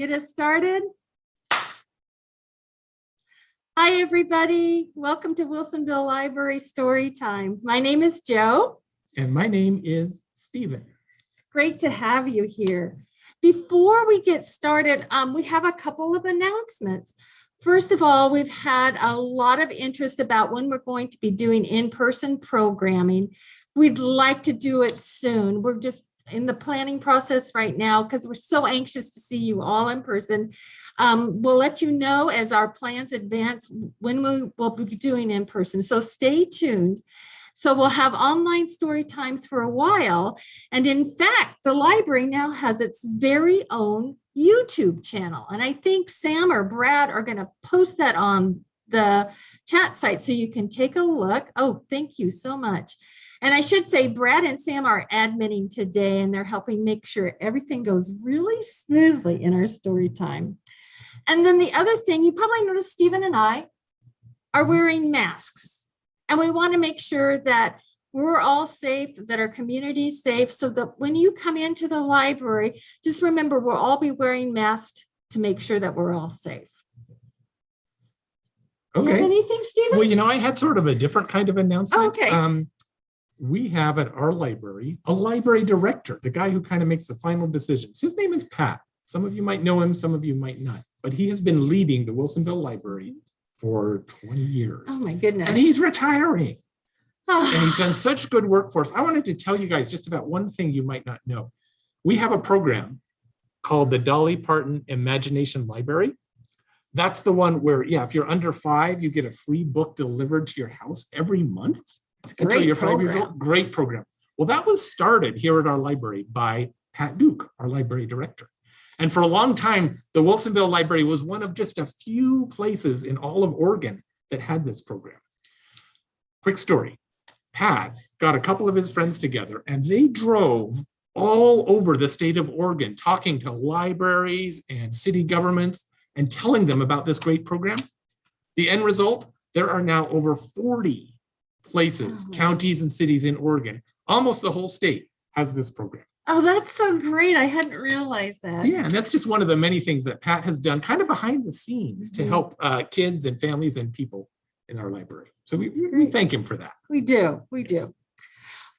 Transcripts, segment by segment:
Get us started. Hi, everybody. Welcome to Wilsonville Library Storytime. My name is Joe. And my name is Stephen. It's great to have you here. Before we get started, we have a couple of announcements. First of all, we've had a lot of interest about when we're going to be doing in-person programming. We'd like to do it soon. We're just in the planning process right now because we're so anxious to see you all in person. We'll let you know as our plans advance when we will be doing in person. So stay tuned. So we'll have online story times for a while. And in fact, the library now has its very own YouTube channel. And I think Sam or Brad are going to post that on the chat site so you can take a look. Oh, thank you so much. And I should say Brad and Sam are adminning today, and they're helping make sure everything goes really smoothly in our story time. And then the other thing, you probably noticed Stephen and I are wearing masks. And we want to make sure that we're all safe, that our community is safe, so that when you come into the library, just remember we'll all be wearing masks to make sure that we're all safe. Okay. Do you have anything, Stephen? Well, you know, I had sort of a different kind of announcement. Oh, okay. We have at our library a library director, the guy who kind of makes the final decisions. His name is Pat. Some of you might know him, some of you might not, but he has been leading the Wilsonville Library for 20 years. Oh my goodness. And he's retiring. And he's done such good work for us. I wanted to tell you guys just about one thing you might not know. We have a program called the Dolly Parton Imagination Library. That's the one where, yeah, if you're under 5, you get a free book delivered to your house every month. It's Until great you're 5 program. years old. Great program. Well, that was started here at our library by Pat Duke, our library director. And for a long time, the Wilsonville Library was one of just a few places in all of Oregon that had this program. Quick story. Pat got a couple of his friends together and they drove all over the state of Oregon talking to libraries and city governments and telling them about this great program. The end result, there are now over 40 places, counties and cities in Oregon. Almost the whole state has this program. Oh, that's so great. I hadn't realized that. Yeah, and that's just one of the many things that Pat has done kind of behind the scenes to help kids and families and people in our library. So we thank him for that. We do. We do.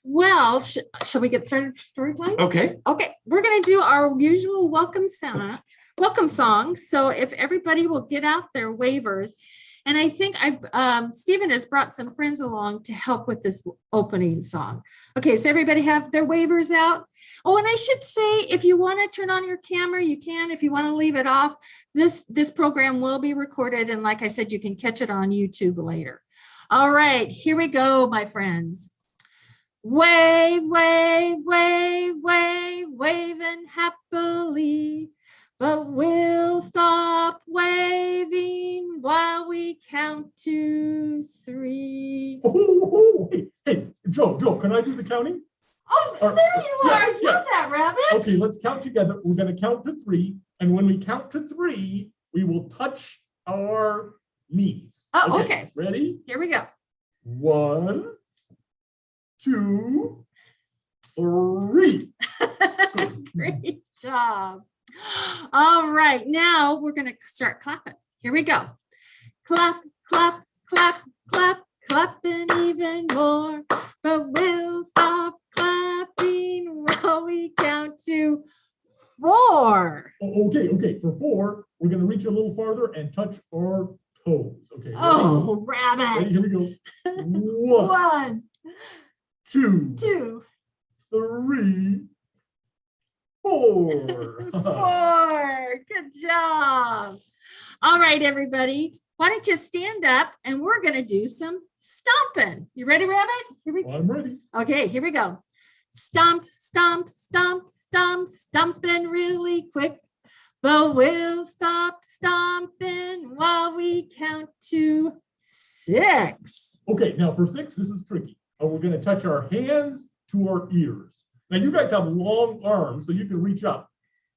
Well, shall we get started for story time? Okay. Okay, we're going to do our usual welcome song. So if everybody will get out their waivers. And I think Stephen has brought some friends along to help with this opening song. Okay, so everybody have their waivers out. Oh, and I should say, if you want to turn on your camera, you can. If you want to leave it off, this program will be recorded. And like I said, you can catch it on YouTube later. All right, here we go, my friends. Wave, wave, wave, wave, waving happily. But we'll stop waving while we count to 3. Hey, Joe, can I do the counting? Oh, there you are. I love that, Rabbit. Okay, let's count together. We're going to count to 3. And when we count to 3, we will touch our knees. Oh, okay. Ready? Here we go. 1, 2, 3. Great job. All right, now we're going to start clapping. Here we go. Clap, clap, clap, clap, clapping even more. But we'll stop clapping while we count to 4. Okay. For 4, we're going to reach a little farther and touch our toes. Okay. Ready? Oh, Rabbit. Ready? Here we go. 1, 2, 2, 3, 4. 4. Good job. All right, everybody. Why don't you stand up and we're going to do some stomping. You ready, Rabbit? Here we go. I'm ready. Okay, here we go. Stomp, stomp, stomp, stomp, stomping really quick. But we'll stop stomping while we count to 6. Okay, now for 6, this is tricky. We're going to touch our hands to our ears. Now you guys have long arms, so you can reach up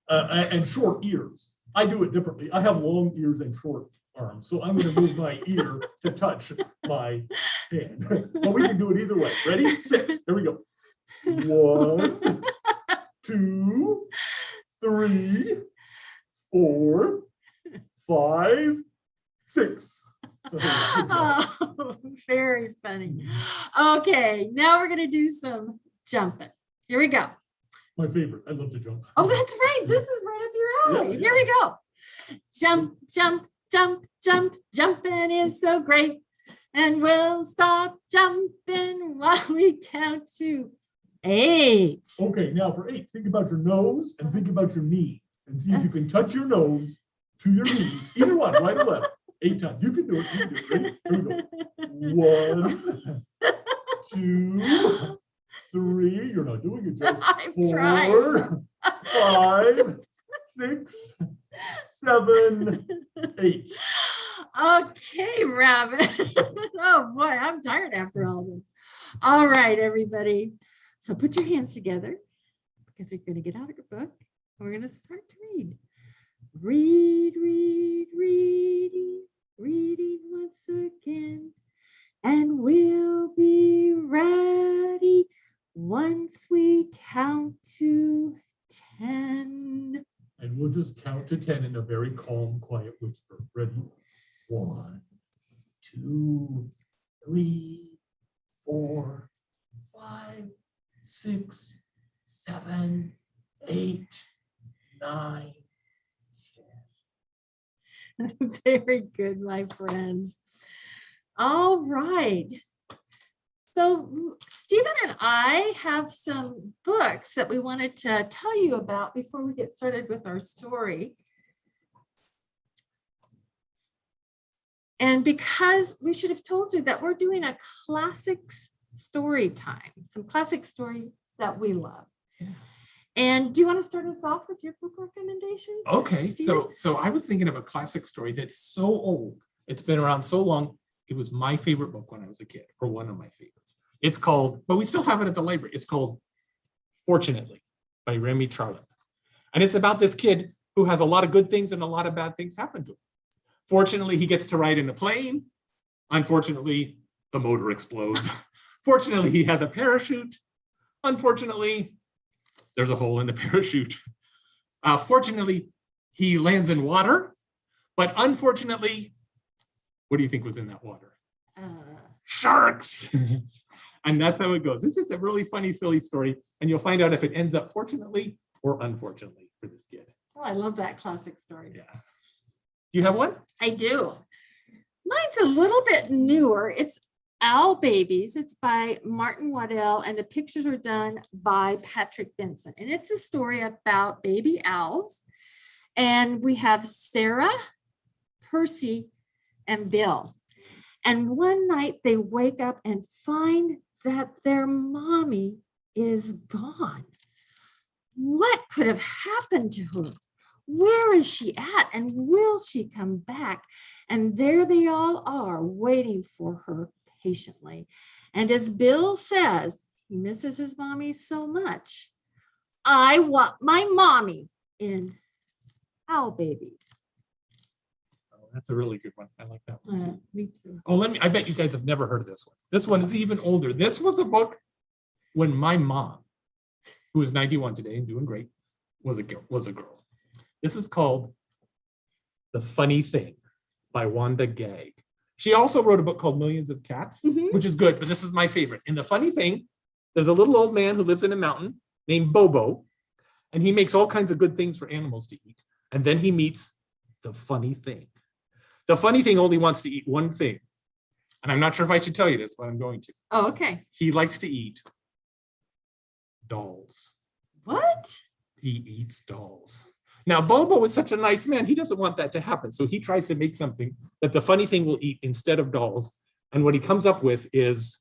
and short ears. I do it differently. I have long ears and short arms, so I'm going to move my ear to touch my hand. But we can do it either way. Ready? 6. There we go. 1, 2, 3, 4, 5, 6. Oh, very funny. Okay, now we're gonna do some jumping. Here we go. My favorite. I love to jump. Oh, that's right. This is right up your alley. Yeah, Here we go. Jump, jump, jump, jump. Jumping is so great. And we'll stop jumping while we count to 8. Okay, now for 8, think about your nose and think about your knee. And see if you can touch your nose to your knee. Either one, right or left. 8 times. You can do it. You can do it. Ready? Here we go. 1, 2, 3. You're not doing it, Joe. I'm 4, 5, 6, 7, 8. Okay, Rabbit. Oh boy, I'm tired after all this. All right, everybody. So put your hands together because you're going to get out of your book. And we're going to start to read. Read, read, reading, reading once again. And we'll be ready once we count to 10. And we'll just count to 10 in a very calm, quiet whisper. Ready? 1, 2, 3, 4, 5, 6, 7, 8, 9, 10. Very good, my friends. All right. So Stephen and I have some books that we wanted to tell you about before we get started with our story. And because we should have told you that we're doing a classics story time, some classic stories that we love. Yeah. And do you want to start us off with your book recommendations? Okay, Stephen? so I was thinking of a classic story that's so old. It's been around so long. It was my favorite book when I was a kid, or one of my favorites. It's called, but we still have it at the library. It's called Fortunately by Remy Charlip. And it's about this kid who has a lot of good things and a lot of bad things happen to him. Fortunately, he gets to ride in a plane. Unfortunately, the motor explodes. Fortunately, he has a parachute. Unfortunately, there's a hole in the parachute. Fortunately, he lands in water. But unfortunately, what do you think was in that water? Sharks. And that's how it goes. It's just a really funny, silly story. And you'll find out if it ends up fortunately or unfortunately for this kid. Oh, I love that classic story. Yeah. Do you have one? I do. Mine's a little bit newer. It's Owl Babies. It's by Martin Waddell, and the pictures are done by Patrick Benson. And it's a story about baby owls. And we have Sarah, Percy, and Bill. And one night they wake up and find that their mommy is gone. What could have happened to her? Where is she at? And will she come back? And there they all are waiting for her patiently. And as Bill says, he misses his mommy so much. I want my mommy in Owl Babies. Oh, that's a really good one. I like that one too. Me too. Oh, I bet you guys have never heard of this one. This one is even older. This was a book when my mom, who is 91 today and doing great, was a girl. This is called The Funny Thing by Wanda Gag. She also wrote a book called Millions of Cats, which is good, but this is my favorite. And the funny thing, there's a little old man who lives in a mountain named Bobo, and he makes all kinds of good things for animals to eat. And then he meets the funny thing. The funny thing only wants to eat one thing. And I'm not sure if I should tell you this, but I'm going to. Oh, okay. He likes to eat dolls. What? He eats dolls. Now, Bobo is such a nice man. He doesn't want that to happen. So he tries to make something that the funny thing will eat instead of dolls. And what he comes up with is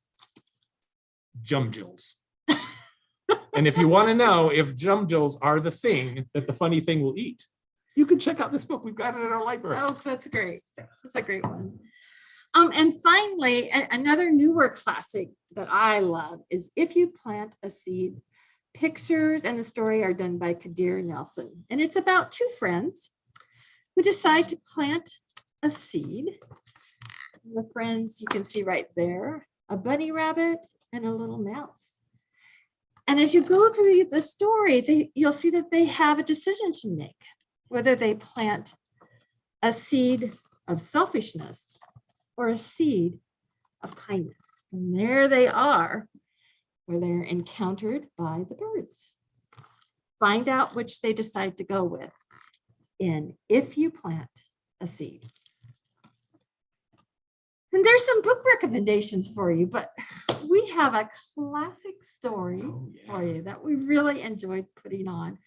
jumjils. And if you want to know if jumjils are the thing that the funny thing will eat, you can check out this book. We've got it in our library. Oh, that's great. That's a great one. And finally, another newer classic that I love is If You Plant a Seed. Pictures and the story are done by Kadir Nelson. And it's about two friends who decide to plant a seed. The friends you can see right there, a bunny rabbit and a little mouse. And as you go through the story, you'll see that they have a decision to make. whether they plant a seed of selfishness or a seed of kindness. And there they are, where they're encountered by the birds. Find out which they decide to go with in If You Plant a Seed. And there's some book recommendations for you, but we have a classic story for you that we really enjoyed putting on.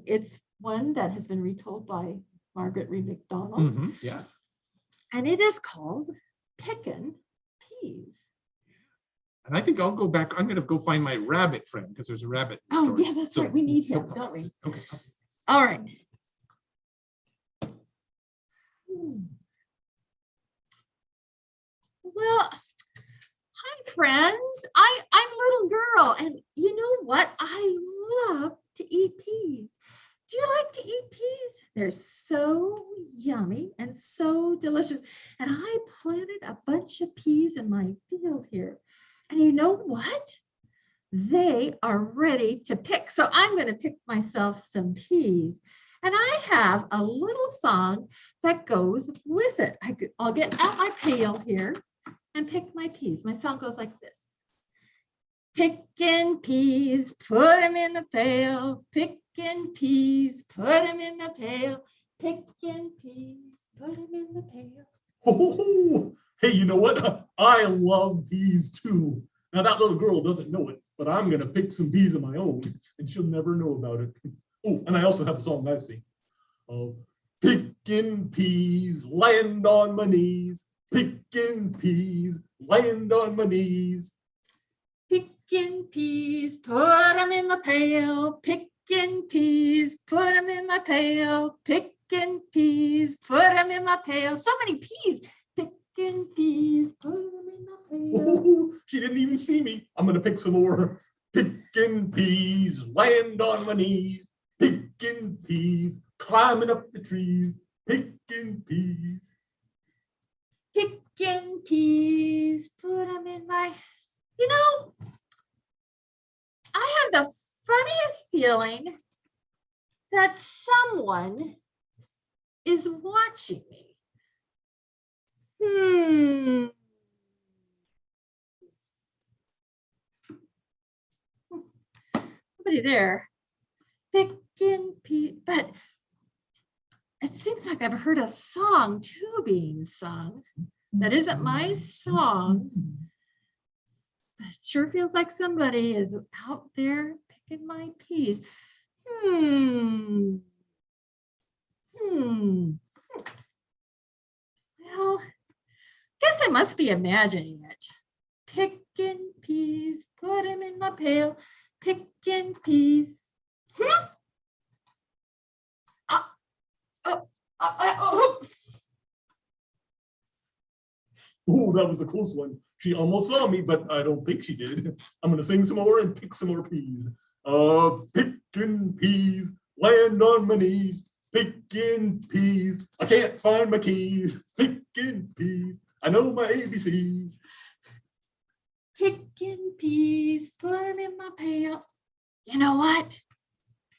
It's one that has been retold by Margaret Read MacDonald. Yeah. And it is called Pickin Peas. And I think I'll go back. I'm going to go find my rabbit friend because there's a rabbit. Oh, story. yeah, that's right. We need him, no don't we? Okay. All right. Well, hi, friends. I'm little girl, and you know what? I love to eat peas. Do you like to eat peas? They're so yummy and so delicious. And I planted a bunch of peas in my field here. And you know what? They are ready to pick. So I'm going to pick myself some peas. And I have a little song that goes with it. I'll get out my pail here and pick my peas. My song goes like this. Pickin' peas, put them in the pail. Pickin' peas, put them in the pail. Pickin' peas, put them in the pail. Oh, hey, you know what? I love peas too. Now that little girl doesn't know it, but I'm gonna pick some peas of my own, and she'll never know about it. Oh, and I also have a song I sing. Pickin' peas, land on my knees. Pickin' peas, land on my knees. Pickin' peas, put them in my pail. Pickin' peas, put them in my pail. Pickin' peas, put them in my pail. So many peas. Pickin' peas, put them in my pail. Oh, she didn't even see me. I'm gonna pick some more. Pickin' peas, land on my knees. Pickin' peas, climbing up the trees. Pickin' peas. Pickin' peas, put them in my, you know, I have the funniest feeling that someone is watching me. Nobody there. Pickin' peas, but it seems like I've heard a song too being sung. That isn't my song. But it sure feels like somebody is out there picking my peas. Well, guess I must be imagining it. Picking peas, put them in my pail. Picking peas. Oh, that was a close one. She almost saw me, but I don't think she did. I'm gonna sing some more and pick some more peas. Picking peas, land on my knees. Picking peas, I can't find my keys. Picking peas, I know my ABCs. Picking peas, put them in my pail. You know what?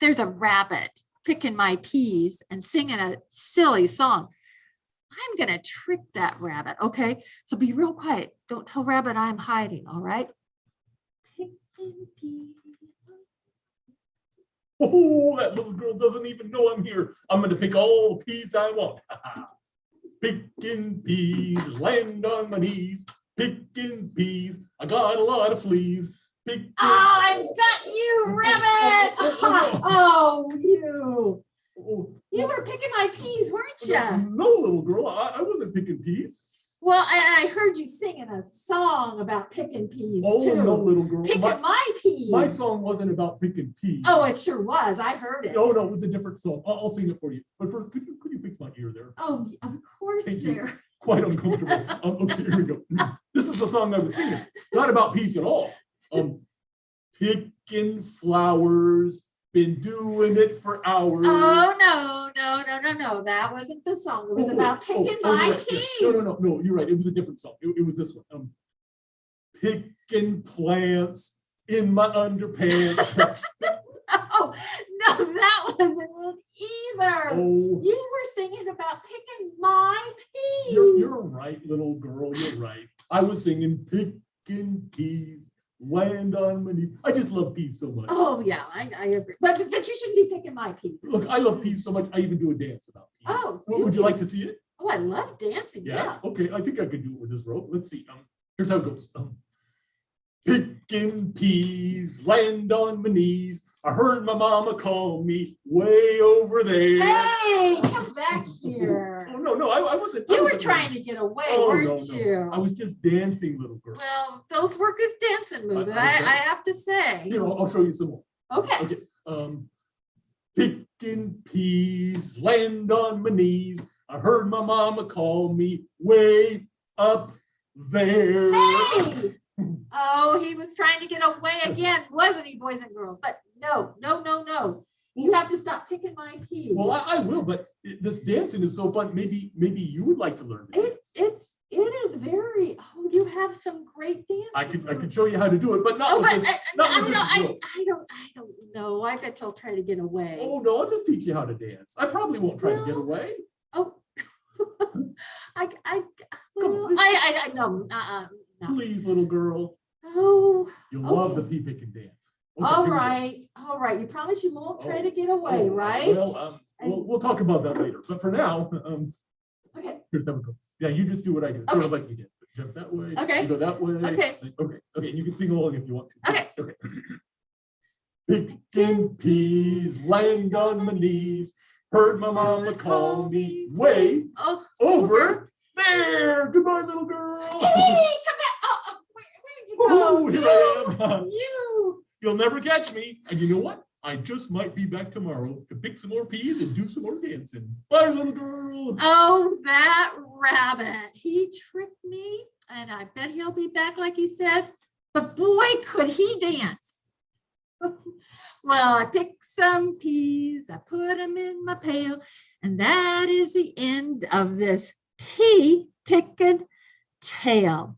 There's a rabbit picking my peas and singing a silly song. I'm going to trick that rabbit, okay? So be real quiet. Don't tell rabbit I'm hiding, all right? Picking peas. Oh, that little girl doesn't even know I'm here. I'm gonna pick all the peas I want. Picking peas, land on my knees. Picking peas, I got a lot of fleas. Picking... Oh, I've got you, rabbit! Oh, you. You were picking my peas, weren't you? No, little girl, I wasn't picking peas. Well, I heard you singing a song about picking peas, Oh, too. no, little girl. Picking my peas. My song wasn't about picking peas. Oh, it sure was. I heard it. No, it was a different song. I'll sing it for you. But first, could you fix my ear there? Oh, of course Thank you. there. Quite uncomfortable. Okay, here we go. This is the song I was singing. Not about peas at all. Picking flowers, been doing it for hours. Oh, no. That wasn't the song. It was about picking my right. peas. No, you're right. It was a different song. It was this one. Picking plants in my underpants. Oh, no, that wasn't it either. Oh, You were singing about picking my peas. you're right, little girl. You're right. I was singing Pickin Peas, land on my knees. I just love peas so much. Oh, yeah, I agree. But you shouldn't be picking my peas. Look, I love peas so much. I even do a dance about peas. Oh, Would you like to see it? Oh, I love dancing. Yeah. Okay, I think I could do it with this rope. Let's see. Here's how it goes. Pickin' peas, land on my knees. I heard my mama call me way over there. Hey, come back here. Oh, no, I wasn't. You were trying to get away, weren't you? I was just dancing, little girl. Well, those were good dancing moves, I have to say. I'll show you some more. Okay. Pickin' peas, land on my knees. I heard my mama call me way up there. Hey! Oh, he was trying to get away again, wasn't he, boys and girls? But no. You have to stop picking my peas. Well, I will, but this dancing is so fun. Maybe you would like to learn to dance. It is very. Oh, you have some great dancing. I could show you how to do it, but not Oh, with but this. I Not with don't this know. rope. I don't know. I bet you'll try to get away. Oh no, I'll just teach you how to dance. I probably won't try to get away. Oh, I Come on. no. No. Please, little girl. Oh. You'll Okay. love the pea picking dance. Okay, All here we go. right. You promise you won't try to get Oh, away, right? Well, we'll talk about that later. But for now, Okay. here's how it goes. Yeah, you just do what I do, sort of like you did. Jump that way. Okay. You go that way. Okay. Okay. And you can sing along if you want to. Okay. Okay. Pickin' peas, land on my knees. Heard my mama call me way Oh, over there. Goodbye, little girl. hey, come back. Oh, where'd you go? Ooh, here I am. You. You'll never catch me. And you know what? I just might be back tomorrow to pick some more peas and do some more dancing. Bye, little girl. Oh, that rabbit. He tricked me, and I bet he'll be back like he said. But boy, could he dance. Well, I picked some peas, I put them in my pail, and that is the end of this pea picking tale.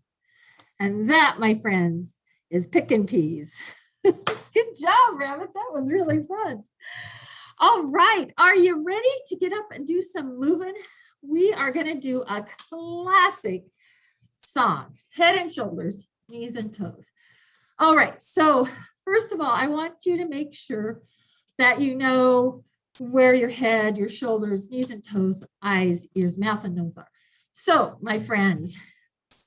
And that, my friends, is Pickin Peas. Good job, Rabbit. That was really fun. All right. Are you ready to get up and do some moving? We are going to do a classic song, Head and Shoulders, Knees and Toes. All right. So first of all, I want you to make sure that you know where your head, your shoulders, knees and toes, eyes, ears, mouth, and nose are. So, my friends,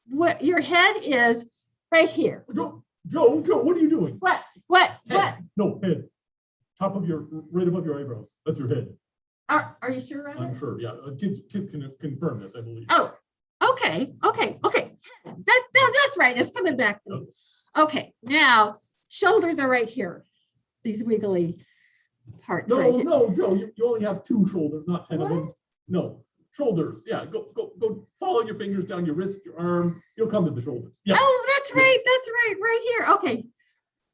what your head is right here. Joe, what are you doing? What? Head. No, head. Right above your eyebrows. That's your head. Are you sure? Rabbit? I'm sure. Yeah, kids can confirm this, I believe. Oh, okay. That's right. It's coming back to me. Okay, now shoulders are right here. These wiggly parts. No, right here. Joe, you only have 2 shoulders, not 10 of them. No, shoulders. Yeah, go follow your fingers down your wrist, your arm. You'll come to the shoulders. Yeah. Oh, that's right. Right here. Okay.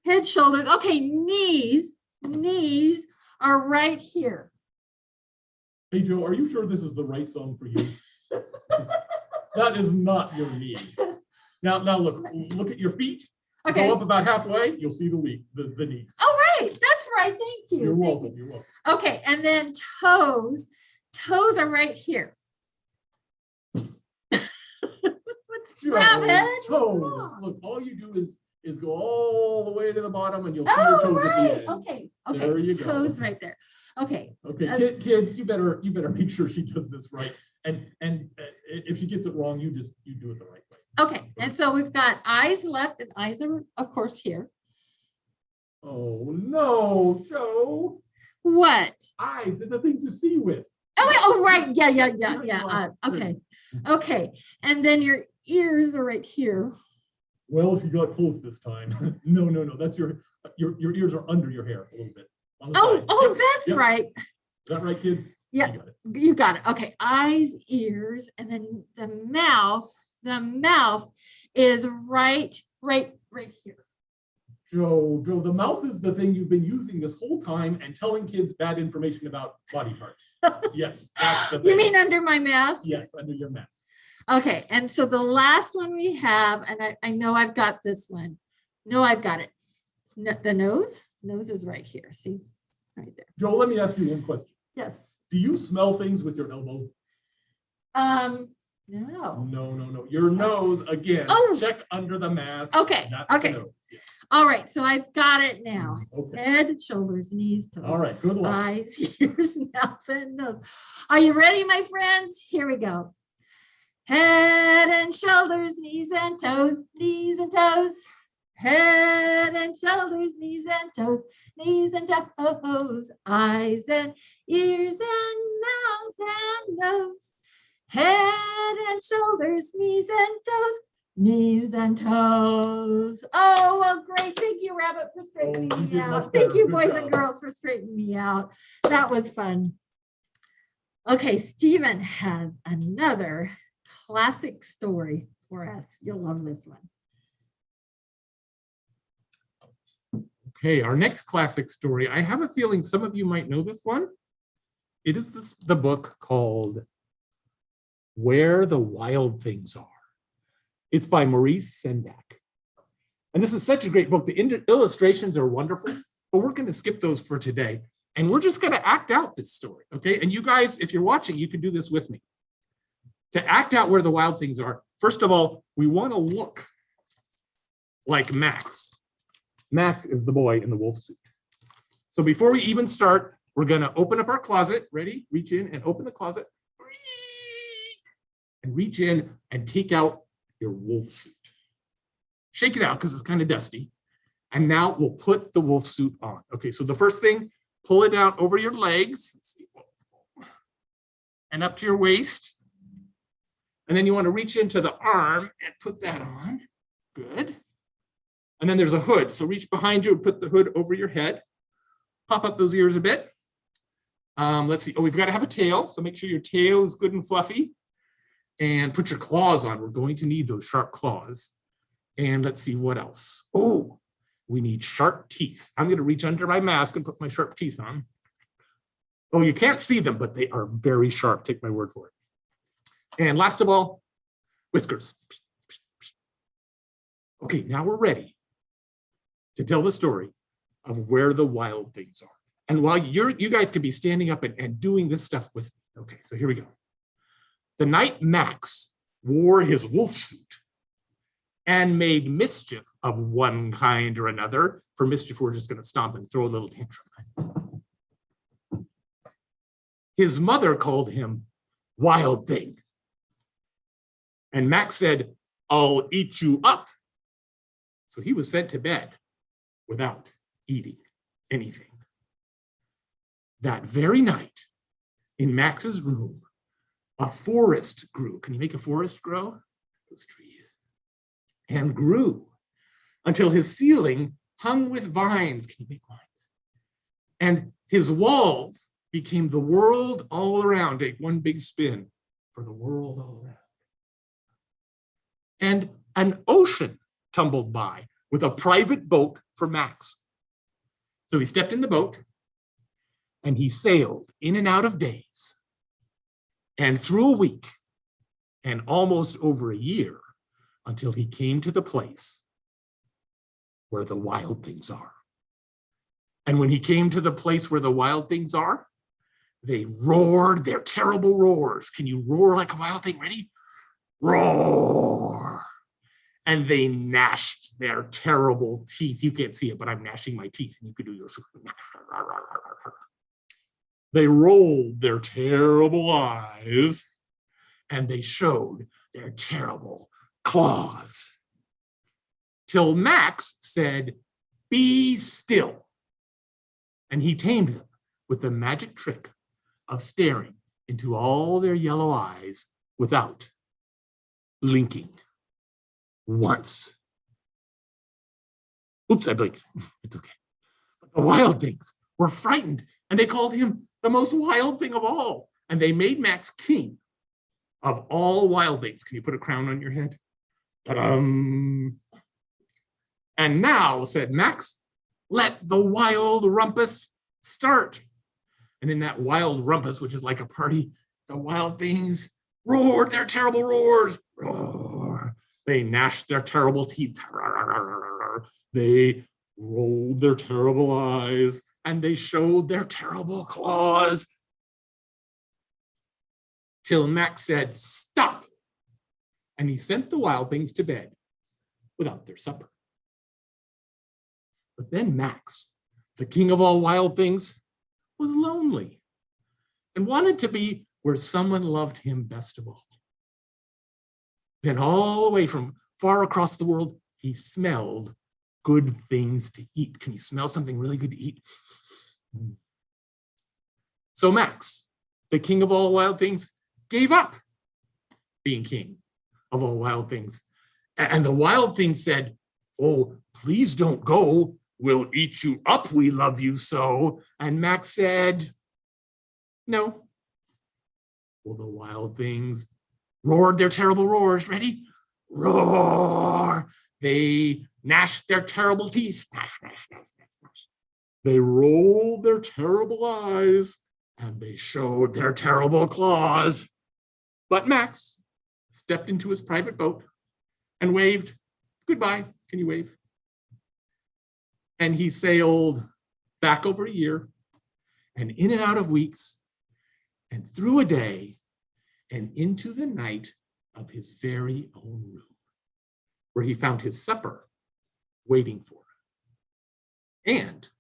Head, shoulders. Okay, knees are right here. Hey, Joe, are you sure this is the right song for you? That is not your knee. Now look at your feet. Okay. Go up about halfway, you'll see the knees. Oh, right. That's right. Thank you. You're Thank welcome. you. Okay, and then toes. Toes are right here. What's Joe, rabbit? toes. Look, all you do is go all the way to the bottom and you'll see your toes at the end. Okay. There you go. Toes right there. Okay. Okay, kids, you better make sure she does this right. And if she gets it wrong, you do it the right way. Okay. And so we've got eyes left, and eyes are, of course, here. Oh no, Joe. What? Eyes are the thing to see with. Oh, right. Yeah. Okay. And then your ears are right here. Well, she got close this time. No. That's your ears are under your hair a little bit. On the side. Oh, that's Yep. right. Is that right, kids? Yeah. You got it. Okay. Eyes, ears, and then the mouth. The mouth is right here. Joe, the mouth is the thing you've been using this whole time and telling kids bad information about body parts. Yes, that's the thing. You mean under my mask? Yes, under your mask. Okay. And so the last one we have, and I know I've got this one. No, I've got it. The nose. Nose is right here. See, right there. Joe, let me ask you one question. Yes. Do you smell things with your elbow? No. No. Your nose, again, Oh. check under the mask. Okay, not the okay. nose. Yeah. All right, so I've got it now. Okay. Head, shoulders, knees, toes. All right, good luck. Eyes, ears, mouth, and nose. Are you ready, my friends? Here we go. Head and shoulders, knees and toes, knees and toes. Head and shoulders, knees and toes, knees and toes. Eyes and ears and mouth and nose. Head and shoulders, knees and toes, knees and toes. Oh, well, great. Thank you, Rabbit, for straightening you me did much out. better. Thank you, Good boys job. and girls, for straightening me out. That was fun. Okay, Stephen has another classic story for us. You'll love this one. Okay, our next classic story. I have a feeling some of you might know this one. It is the book called Where the Wild Things Are. It's by Maurice Sendak. And this is such a great book. The illustrations are wonderful, but we're going to skip those for today. And we're just going to act out this story, okay? And you guys, if you're watching, you can do this with me. To act out where the wild things are, first of all, we want to look like Max. Max is the boy in the wolf suit. So before we even start, we're going to open up our closet. Ready? Reach in and open the closet. And reach in and take out your wolf suit. Shake it out because it's kind of dusty. And now we'll put the wolf suit on. Okay, so the first thing, pull it down over your legs. Let's see. And up to your waist. And then you want to reach into the arm and put that on. Good. And then there's a hood. So reach behind you and put the hood over your head. Pop up those ears a bit. Let's see. Oh, we've got to have a tail. So make sure your tail is good and fluffy. And put your claws on. We're going to need those sharp claws. And let's see what else. Oh, we need sharp teeth. I'm going to reach under my mask and put my sharp teeth on. Oh, you can't see them, but they are very sharp. Take my word for it. And last of all, whiskers. Okay, now we're ready to tell the story of where the wild things are. And while you guys could be standing up and doing this stuff with me. Okay, so here we go. The night Max wore his wolf suit and made mischief of one kind or another. For mischief, we're just going to stomp and throw a little tantrum. His mother called him Wild Thing. And Max said, "I'll eat you up." So he was sent to bed without eating anything. That very night, in Max's room, a forest grew. Can you make a forest grow? Those trees. And grew until his ceiling hung with vines. Can you make vines? And his walls became the world all around. Take one big spin for the world all around. And an ocean tumbled by with a private boat for Max. So he stepped in the boat and he sailed in and out of days and through a week and almost over a year until he came to the place where the wild things are. And when he came to the place where the wild things are, they roared their terrible roars. Can you roar like a wild thing? Ready? Roar. And they gnashed their terrible teeth. You can't see it, but I'm gnashing my teeth, and you could do yours. They rolled their terrible eyes, and they showed their terrible claws. Till Max said, "Be still." And he tamed them with the magic trick of staring into all their yellow eyes without blinking once. Oops, I blinked. It's okay. But the wild things were frightened, and they called him the most wild thing of all. And they made Max king of all wild things. Can you put a crown on your head? Ta-dum. And now, said Max, let the wild rumpus start. And in that wild rumpus, which is like a party, the wild things roared their terrible roars. Roar. They gnashed their terrible teeth. They rolled their terrible eyes, and they showed their terrible claws. Till Max said, "Stop!" And he sent the wild things to bed without their supper. But then Max, the king of all wild things, was lonely and wanted to be where someone loved him best of all. Then all the way from far across the world, he smelled good things to eat. Can you smell something really good to eat? So Max, the king of all wild things, gave up being king of all wild things. And the wild things said, "Oh, please don't go. We'll eat you up. We love you so." And Max said, "No." Well, the wild things roared their terrible roars. Ready? Roar. They gnashed their terrible teeth. Gnash, gnash, gnash, gnash, gnash. They rolled their terrible eyes, and they showed their terrible claws. But Max stepped into his private boat and waved, "Goodbye." Can you wave? And he sailed back over a year and in and out of weeks and through a day and into the night of his very own room, where he found his supper waiting for him. And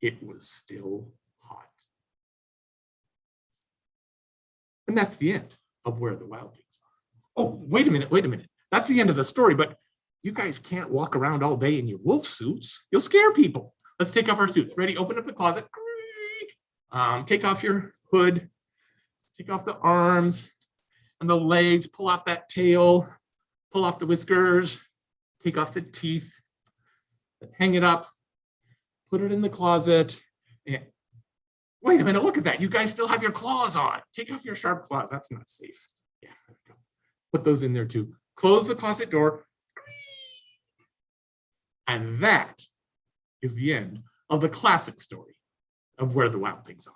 it was still hot. And that's the end of Where the Wild Things Are. Oh, wait a minute. That's the end of the story, but you guys can't walk around all day in your wolf suits. You'll scare people. Let's take off our suits. Ready? Open up the closet. Take off your hood. Take off the arms and the legs. Pull off that tail. Pull off the whiskers. Take off the teeth. Hang it up. Put it in the closet. And wait a minute, look at that. You guys still have your claws on. Take off your sharp claws. That's not safe. Yeah, there we go. Put those in there too. Close the closet door. And that is the end of the classic story of Where the Wild Things Are.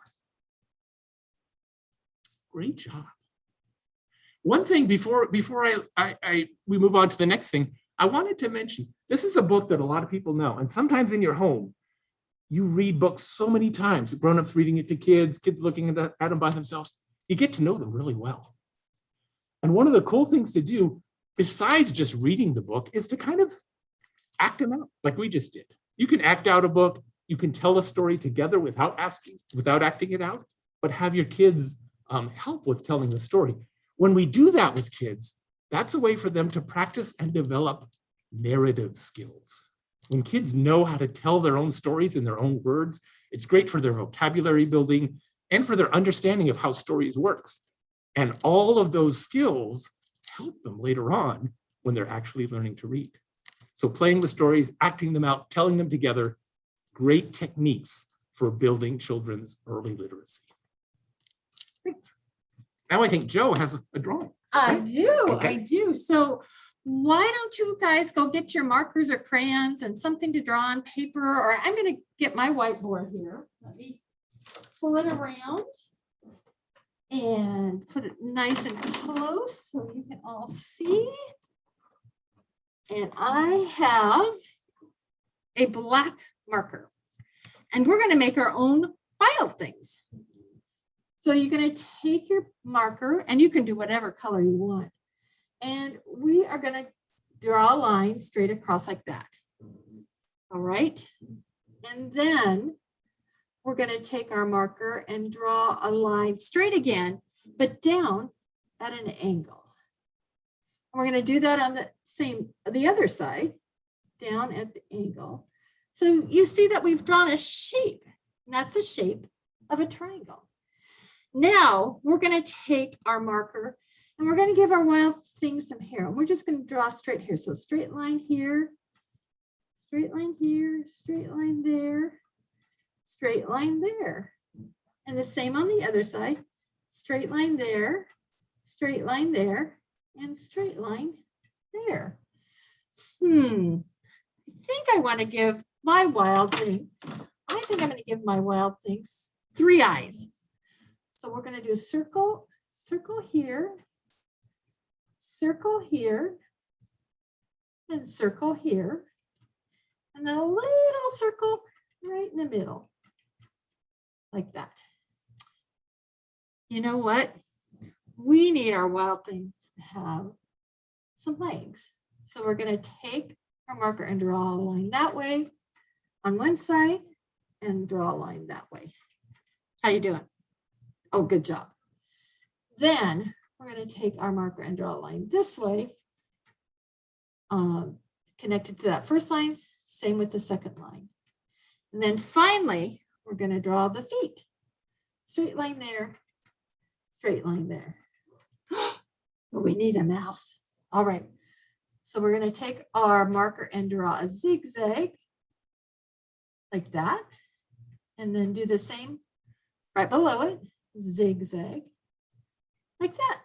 Great job. One thing before we move on to the next thing, I wanted to mention, this is a book that a lot of people know, and sometimes in your home, you read books so many times, grown-ups reading it to kids, kids looking at them by themselves, you get to know them really well. And one of the cool things to do, besides just reading the book, is to kind of act them out like we just did. You can act out a book, you can tell a story together without acting it out, but have your kids help with telling the story. When we do that with kids, that's a way for them to practice and develop narrative skills. When kids know how to tell their own stories in their own words, it's great for their vocabulary building and for their understanding of how stories works. And all of those skills help them later on when they're actually learning to read. So playing the stories, acting them out, telling them together, great techniques for building children's early literacy. Thanks. Now I think Joe has a drawing. I do, Okay. I do. So why don't you guys go get your markers or crayons and something to draw on paper, or I'm going to get my whiteboard here. Let me pull it around and put it nice and close so you can all see. And I have a black marker, and we're going to make our own wild things. So you're going to take your marker, and you can do whatever color you want. And we are going to draw a line straight across like that. All right. And then we're going to take our marker and draw a line straight again, but down at an angle. And we're going to do that on the other side, down at the angle. So you see that we've drawn a shape, and that's the shape of a triangle. Now we're going to take our marker and we're going to give our wild things some hair. And we're just going to draw straight here. So straight line here, straight line here, straight line there, straight line there. And the same on the other side, straight line there, straight line there, and straight line there. I think I want to give my wild thing, I think I'm going to give my wild things 3 eyes. So we're going to do a circle, circle here, and circle here. and then a little circle right in the middle, like that. You know what? We need our wild things to have some legs. So we're going to take our marker and draw a line that way on one side and draw a line that way. How you doing? Oh, good job. Then we're going to take our marker and draw a line this way, connected to that first line, same with the second line. And then finally, we're going to draw the feet. Straight line there, straight line there. But we need a mouth. All right. So we're going to take our marker and draw a zigzag like that. And then do the same right below it, zigzag like that.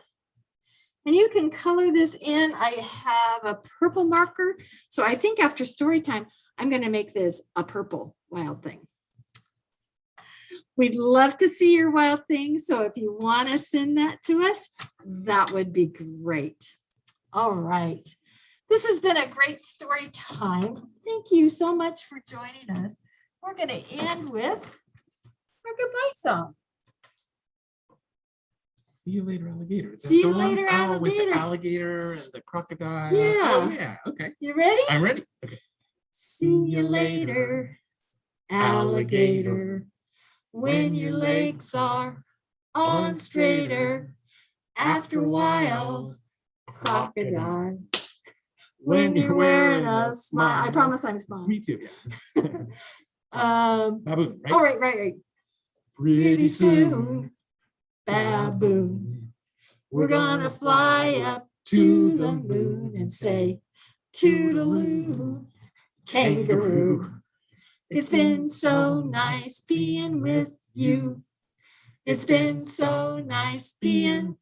And you can color this in. I have a purple marker. So I think after story time, I'm going to make this a purple wild thing. We'd love to see your wild thing. So if you want to send that to us, that would be great. All right. This has been a great story time. Thank you so much for joining us. We're going to end with our goodbye song. See you later, alligator. Is that See you the one? later, Oh, with the alligator. alligator and the crocodile. Yeah. Oh, yeah. Okay. You ready? I'm ready. Okay. See you later, alligator. When your legs are on straighter, after a while, crocodile. When you're wearing a smile. I promise I'm smiling. Me too. Yeah. Baboon, right? All right. Pretty soon, Baboon. We're gonna fly up to the moon and say, toodaloo, kangaroo. It's been so nice being with you. It's been so nice being